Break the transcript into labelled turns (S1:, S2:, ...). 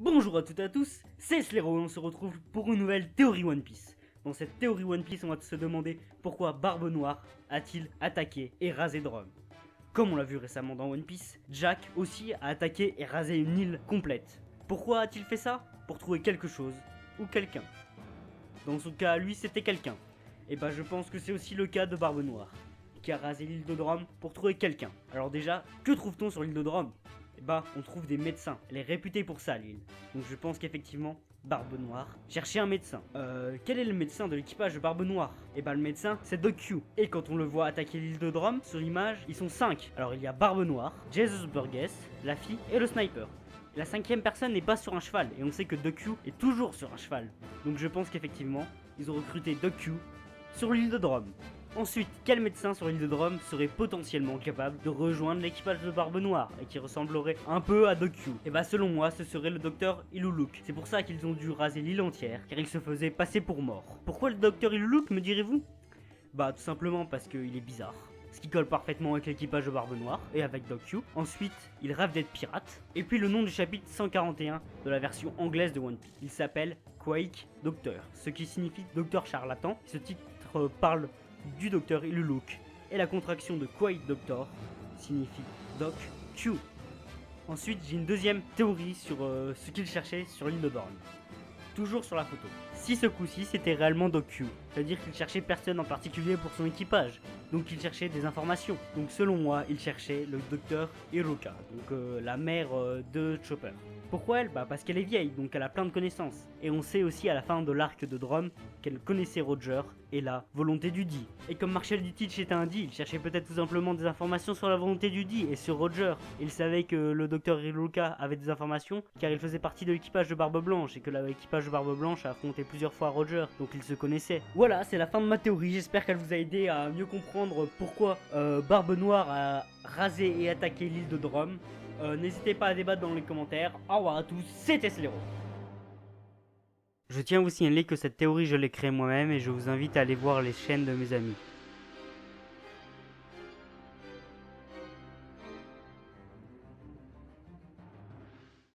S1: Bonjour à toutes et à tous, c'est Slero et on se retrouve pour une nouvelle théorie One Piece. Dans cette théorie One Piece, on va se demander pourquoi Barbe Noire a-t-il attaqué et rasé Drum. Comme on l'a vu récemment dans One Piece, Jack aussi a attaqué et rasé une île complète. Pourquoi a-t-il fait ça? Pour trouver quelque chose ou quelqu'un. Dans son cas, lui c'était quelqu'un. Et bah je pense que c'est aussi le cas de Barbe Noire, qui a rasé l'île de Drum pour trouver quelqu'un. Alors déjà, que trouve-t-on sur l'île de Drum? Et bah on trouve des médecins, elle est réputée pour ça l'île. Donc je pense qu'effectivement, Barbe Noire cherchait un médecin. Quel est le médecin de l'équipage de Barbe Noire? Et bah le médecin c'est Doc Q. Et quand on le voit attaquer l'île de Drum, sur l'image, ils sont 5. Alors il y a Barbe Noire, Jesus Burgess, la fille et le sniper. La cinquième personne n'est pas sur un cheval, et on sait que Doc Q est toujours sur un cheval. Donc je pense qu'effectivement, ils ont recruté Doc Q sur l'île de Drum. Ensuite, quel médecin sur l'île de Drum serait potentiellement capable de rejoindre l'équipage de Barbe Noire et qui ressemblerait un peu à Doc Q? Et bah selon moi, ce serait le docteur Iluluk. C'est pour ça qu'ils ont dû raser l'île entière, car il se faisait passer pour mort. Pourquoi le docteur Iluluk, me direz-vous? Bah tout simplement parce qu'il est bizarre. Ce qui colle parfaitement avec l'équipage de Barbe Noire et avec Doc Q. Ensuite, il rêve d'être pirate. Et puis le nom du chapitre 141 de la version anglaise de One Piece. Il s'appelle Quake Doctor, ce qui signifie docteur charlatan. Ce titre parle du docteur Iluluk. Et la contraction de Quake Doctor signifie Doc Q. Ensuite, j'ai une deuxième théorie sur ce qu'il cherchait sur l'île de Drum. Toujours sur la photo. Si ce coup-ci c'était réellement Doc Q, c'est-à-dire qu'il cherchait personne en particulier pour son équipage, donc il cherchait des informations. Donc selon moi, il cherchait le docteur Iruka, donc la mère de Chopper. Pourquoi elle? Bah parce qu'elle est vieille, donc elle a plein de connaissances. Et on sait aussi à la fin de l'arc de Drum qu'elle connaissait Roger et la volonté du D. Et comme Marshall Dutich était un D, il cherchait peut-être tout simplement des informations sur la volonté du D et sur Roger. Il savait que le docteur Iruka avait des informations car il faisait partie de l'équipage de Barbe Blanche et que l'équipage de Barbe Blanche a affronté plusieurs fois Roger, donc ils se connaissaient. Voilà, c'est la fin de ma théorie, j'espère qu'elle vous a aidé à mieux comprendre pourquoi Barbe Noire a rasé et attaqué l'île de Drum. N'hésitez pas à débattre dans les commentaires. Au revoir à tous, c'était Slero. Je tiens à vous signaler que cette théorie je l'ai créée moi-même et je vous invite à aller voir les chaînes de mes amis.